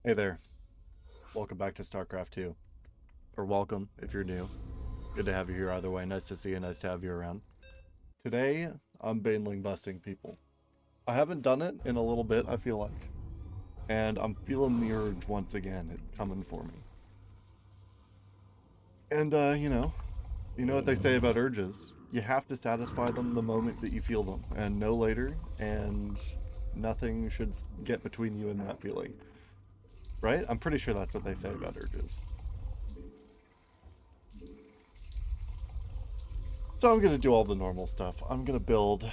Hey there, welcome back to StarCraft 2. Or welcome if you're new. Good to have you here either way. Nice to see you, nice to have you around. Today, I'm baneling busting people. I haven't done it in a little bit, I feel like. And I'm feeling the urge once again. It's coming for me. And, you know what they say about urges. You have to satisfy them the moment that you feel them, and no later, and nothing should get between you and that feeling. Right? I'm pretty sure that's what they say about urges. So I'm going to do all the normal stuff. I'm going to build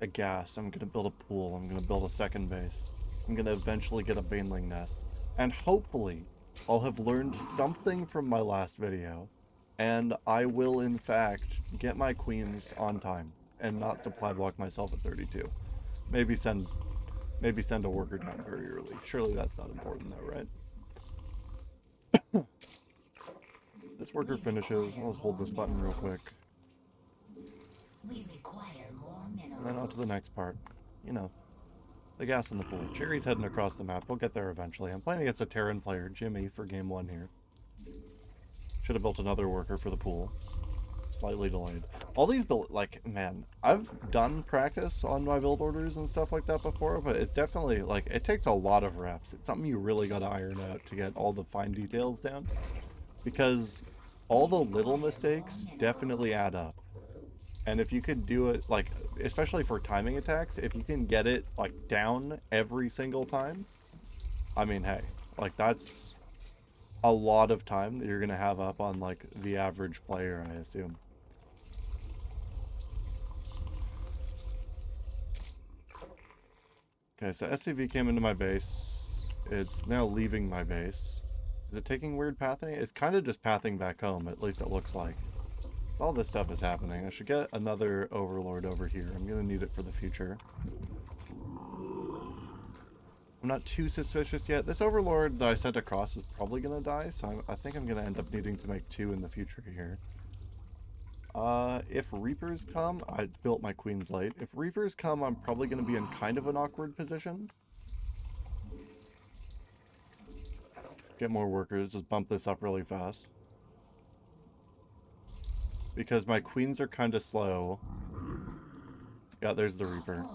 a gas. I'm going to build a pool. I'm going to build a second base. I'm going to eventually get a baneling nest. And hopefully, I'll have learned something from my last video. And I will, in fact, get my queens on time and not supply block myself at 32. Maybe send a worker down very early. Surely that's not important though, right? This worker finishes. I'll just hold this button real quick. We require more minerals. And then on to the next part. You know, the gas in the pool. Cherry's heading across the map. We'll get there eventually. I'm playing against a Terran player, Jimmy, for game 1 here. Should have built another worker for the pool. Slightly delayed. All these, man, I've done practice on my build orders and stuff like that before, but it's definitely, it takes a lot of reps. It's something you really gotta iron out to get all the fine details down. Because all the little mistakes definitely add up. And if you could do it, especially for timing attacks, if you can get it, down every single time, I mean, hey, that's a lot of time that you're going to have up on, the average player, I assume. Okay, so SCV came into my base. It's now leaving my base. Is it taking weird pathing? It's kind of just pathing back home, at least it looks like. All this stuff is happening. I should get another overlord over here. I'm gonna need it for the future. I'm not too suspicious yet. This overlord that I sent across is probably gonna die, so I think I'm gonna end up needing to make 2 in the future here. If Reapers come, I built my queens late. If Reapers come, I'm probably gonna be in kind of an awkward position. Get more workers, just bump this up really fast. Because my queens are kind of slow. Yeah, there's the Reaper.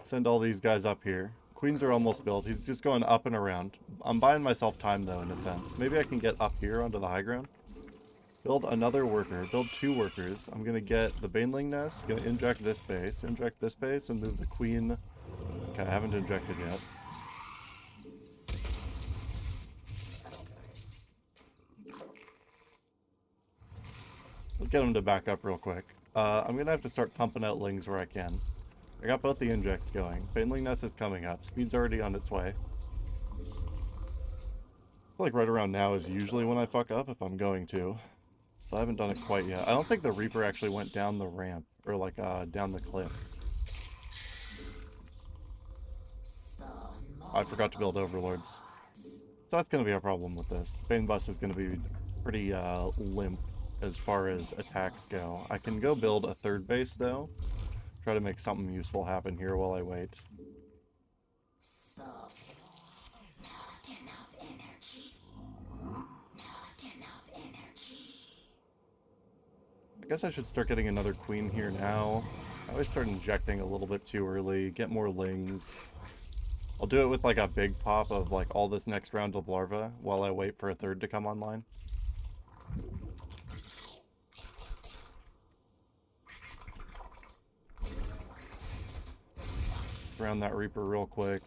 Send all these guys up here. Queens are almost built. He's just going up and around. I'm buying myself time, though, in a sense. Maybe I can get up here onto the high ground. Build another worker. Build 2 workers. I'm going to get the baneling nest. Going to inject this base, and move the queen. Okay, I haven't injected yet. Let's get him to back up real quick. I'm going to have to start pumping out lings where I can. I got both the injects going. Baneling nest is coming up. Speed's already on its way. I feel like right around now is usually when I fuck up if I'm going to. But I haven't done it quite yet. I don't think the Reaper actually went down the ramp. Or down the cliff. I forgot to build overlords. So that's going to be a problem with this. Bane Bust is going to be pretty limp as far as attacks go. I can go build a 3rd base though. Try to make something useful happen here while I wait. Not enough energy. Not enough energy. I guess I should start getting another queen here now. I always start injecting a little bit too early, get more lings. I'll do it with a big pop of all this next round of larvae while I wait for a 3rd to come online. Around that Reaper real quick.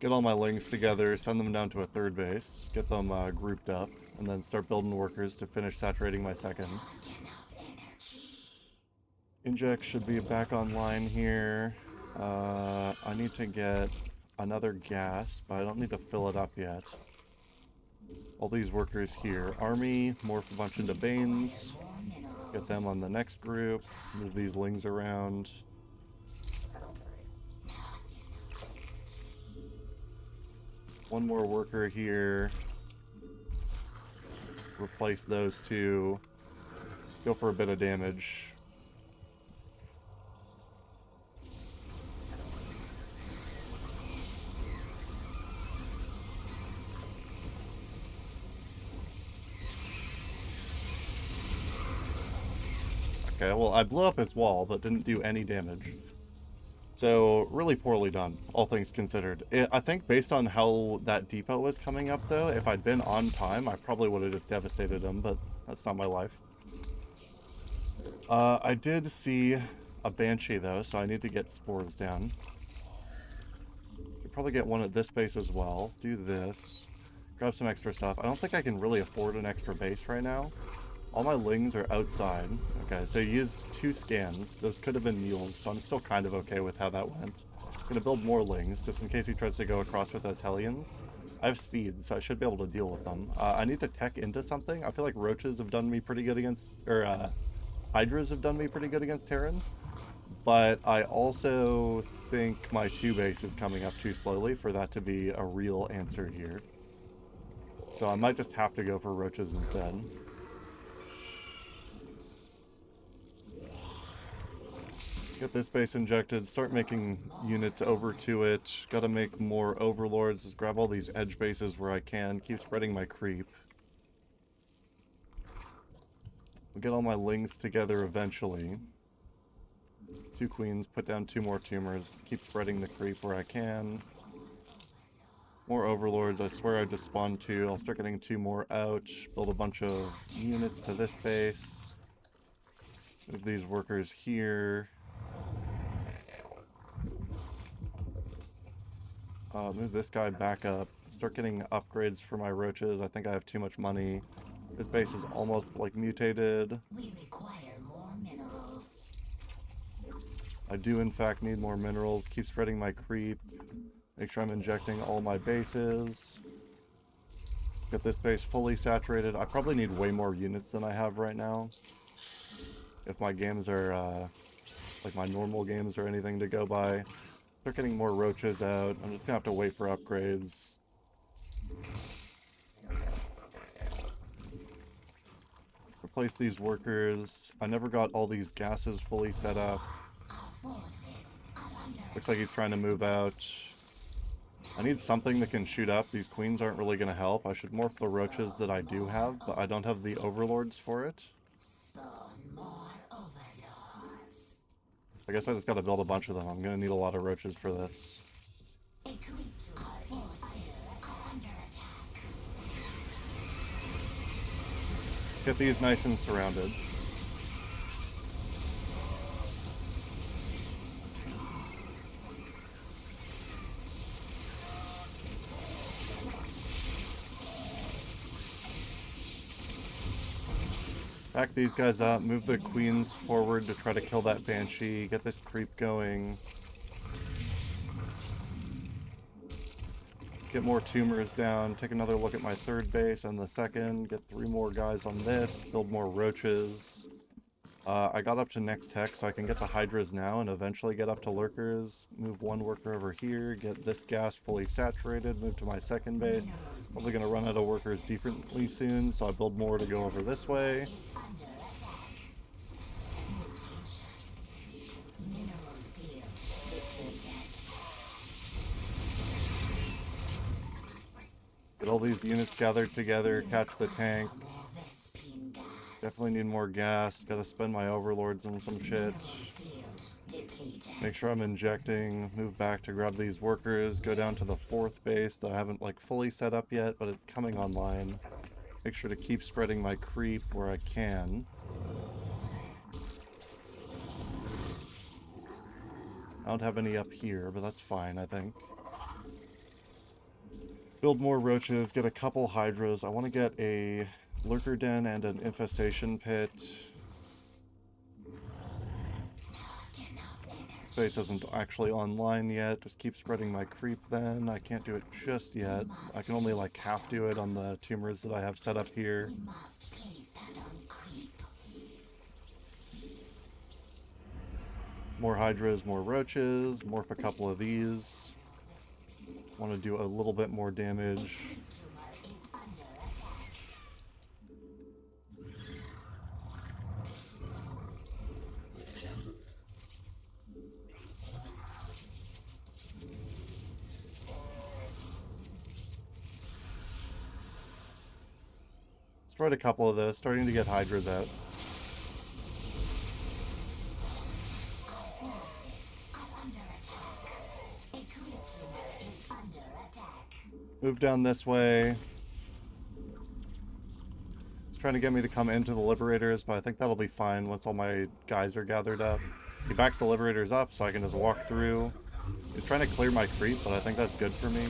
Get all my lings together, send them down to a 3rd base, get them grouped up, and then start building workers to finish saturating my 2nd. Inject should be back online here. I need to get another gas, but I don't need to fill it up yet. All these workers here. Army, morph a bunch into Banes. Get them on the next group. Move these lings around. One more worker here. Replace those 2. Go for a bit of damage. Okay, well, I blew up his wall, but didn't do any damage. So, really poorly done, all things considered. I think based on how that depot was coming up, though, if I'd been on time, I probably would have just devastated him, but that's not my life. I did see a Banshee, though, so I need to get spores down. Could probably get one at this base as well. Do this. Grab some extra stuff. I don't think I can really afford an extra base right now. All my lings are outside. Okay, so you used 2 scans. Those could have been mules, so I'm still kind of okay with how that went. Gonna build more lings, just in case he tries to go across with those Hellions. I have speed, so I should be able to deal with them. I need to tech into something. I feel like roaches have done me pretty good against... Or, hydras have done me pretty good against Terran. But I also think my 2 base is coming up too slowly for that to be a real answer here. So I might just have to go for roaches instead. Get this base injected, start making units over to it. Gotta make more overlords, just grab all these edge bases where I can, keep spreading my creep. We'll get all my lings together eventually. 2 queens, put down 2 more tumors, keep spreading the creep where I can. More overlords, I swear I just spawned 2. I'll start getting 2 more out, build a bunch of units to this base. Move these workers here. Move this guy back up. Start getting upgrades for my roaches. I think I have too much money. This base is almost, like, mutated. We require more minerals. I do, in fact, need more minerals. Keep spreading my creep. Make sure I'm injecting all my bases. Get this base fully saturated. I probably need way more units than I have right now. If my games are, like my normal games or anything to go by. Start getting more roaches out. I'm just gonna have to wait for upgrades. Replace these workers. I never got all these gases fully set up. Looks like he's trying to move out. I need something that can shoot up. These queens aren't really gonna help. I should morph the roaches that I do have, but I don't have the overlords for it. I guess I just gotta build a bunch of them. I'm gonna need a lot of roaches for this. Get these nice and surrounded. Back these guys up, move the queens forward to try to kill that Banshee, get this creep going. Get more tumors down, take another look at my 3rd base and the 2nd, get 3 more guys on this, build more roaches. I got up to next tech, so I can get the hydras now and eventually get up to lurkers. Move 1 worker over here, get this gas fully saturated, move to my 2nd base. Probably gonna run out of workers differently soon, so I build more to go over this way. Get all these units gathered together, catch the tank. Definitely need more gas. Gotta spend my overlords on some shit. Make sure I'm injecting. Move back to grab these workers. Go down to the 4th base that I haven't like fully set up yet, but it's coming online. Make sure to keep spreading my creep where I can. I don't have any up here, but that's fine, I think. Build more roaches, get a couple hydras. I want to get a lurker den and an infestation pit. Space isn't actually online yet. Just keep spreading my creep then. I can't do it just yet. I can only like half do it on the tumors that I have set up here. More hydras, more roaches. Morph a couple of these. Want to do a little bit more damage. Destroyed a couple of those, starting to get Hydras out. Our forces are under attack. A creature is under attack. Move down this way. He's trying to get me to come into the Liberators, but I think that'll be fine once all my guys are gathered up. He backed the Liberators up so I can just walk through. He's trying to clear my creep, but I think that's good for me.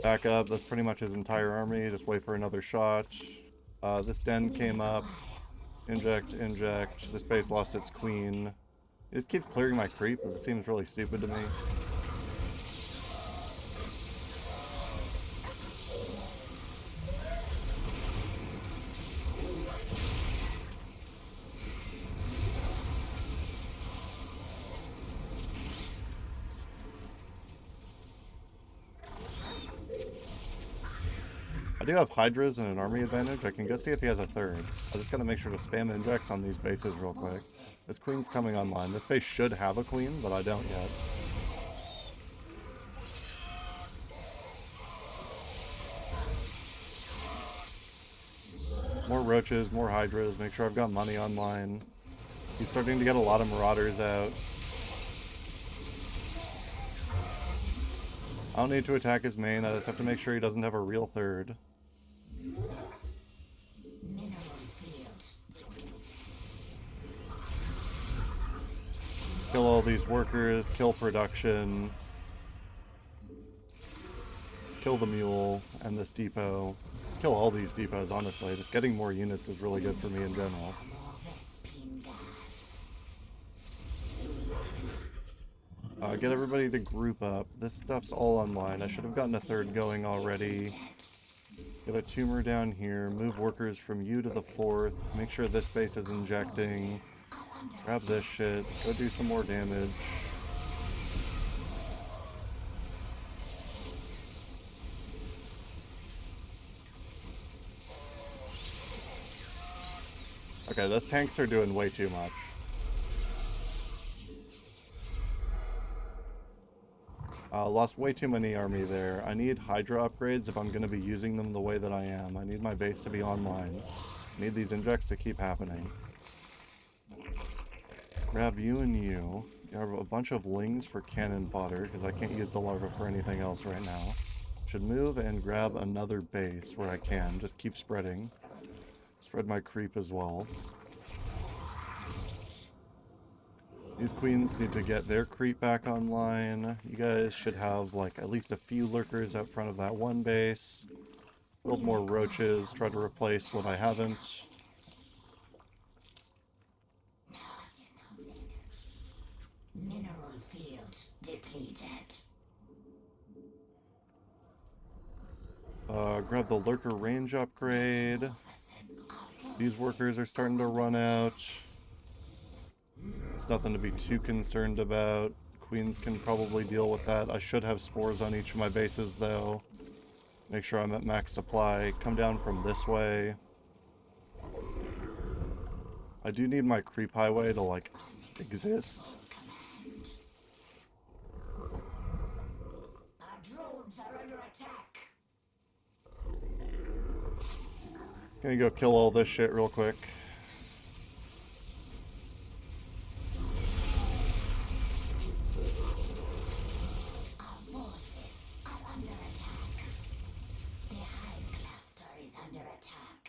Back up, that's pretty much his entire army. Just wait for another shot. This den came up. Inject, inject. This base lost its queen. He just keeps clearing my creep, but it seems really stupid to me. I do have Hydras and an army advantage. I can go see if he has a third. I just gotta make sure to spam injects on these bases real quick. This queen's coming online. This base should have a queen, but I don't yet. More roaches, more Hydras. Make sure I've got money online. He's starting to get a lot of Marauders out. I don't need to attack his main. I just have to make sure he doesn't have a real third. Mineral field. Kill all these workers, kill production, kill the mule and this depot. Kill all these depots, honestly. Just getting more units is really good for me in general. More Vespine gas. Get everybody to group up. This stuff's all online. I should have gotten a third going already. Get a tumor down here. Move workers from you to the fourth. Make sure this base is injecting. Grab this shit. Go do some more damage. Okay, those tanks are doing way too much. Lost way too many army there. I need Hydra upgrades if I'm going to be using them the way that I am. I need my base to be online. I need these injects to keep happening. Grab you and you. Grab a bunch of lings for cannon fodder, because I can't use the larva for anything else right now. Should move and grab another base where I can. Just keep spreading. Spread my creep as well. These queens need to get their creep back online. You guys should have like at least a few lurkers out front of that one base. Build more roaches, try to replace what I haven't. Mineral field depleted. Grab the lurker range upgrade. These workers are starting to run out. It's nothing to be too concerned about. Queens can probably deal with that. I should have spores on each of my bases though. Make sure I'm at max supply. Come down from this way. I do need my creep highway to like exist. Our drones are under attack. Gonna go kill all this shit real quick. Our forces are under attack. The hive cluster is under attack.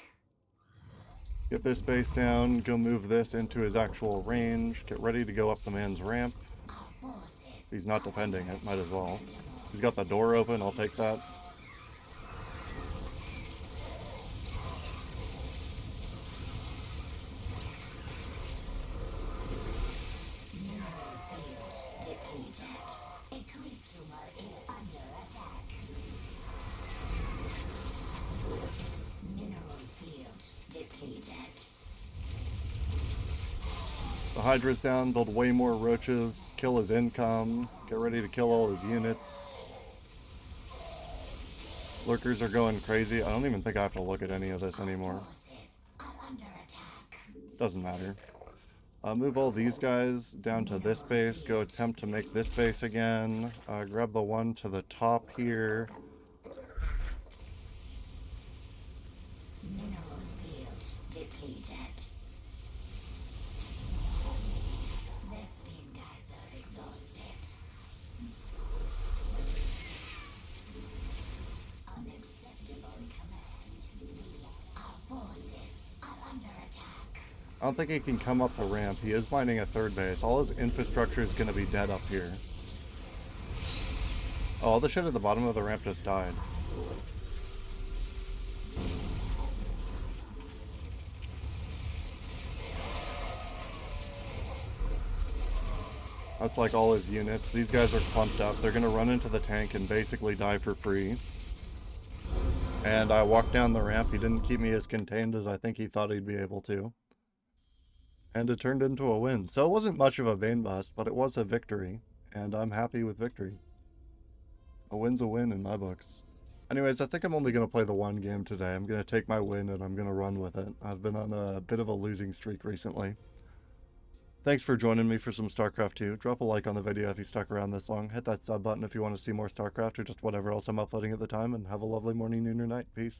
Get this base down, go move this into his actual range. Get ready to go up the man's ramp. Our forces. He's not defending it, might as well. He's got the door open, I'll take that. Mineral field depleted. A creep tumor is under attack. Mineral field depleted. The Hydra's down, build way more roaches, kill his income, get ready to kill all his units. Lurkers are going crazy. I don't even think I have to look at any of this anymore. Forces are under attack. Doesn't matter. Move all these guys down to this base. Go attempt to make this base again. Grab the one to the top here. Mineral field depleted. The spin guys are exhausted. Unacceptable command. Our forces are under attack. I don't think he can come up the ramp. He is mining a third base. All his infrastructure is going to be dead up here. Oh, all the shit at the bottom of the ramp just died. That's like all his units. These guys are clumped up. They're going to run into the tank and basically die for free. And I walked down the ramp. He didn't keep me as contained as I think he thought he'd be able to. And it turned into a win. So it wasn't much of a vein bust, but it was a victory. And I'm happy with victory. A win's a win in my books. Anyways, I think I'm only going to play the one game today. I'm going to take my win and I'm going to run with it. I've been on a bit of a losing streak recently. Thanks for joining me for some StarCraft 2. Drop a like on the video if you stuck around this long. Hit that sub button if you want to see more StarCraft or just whatever else I'm uploading at the time. And have a lovely morning, noon, or night. Peace.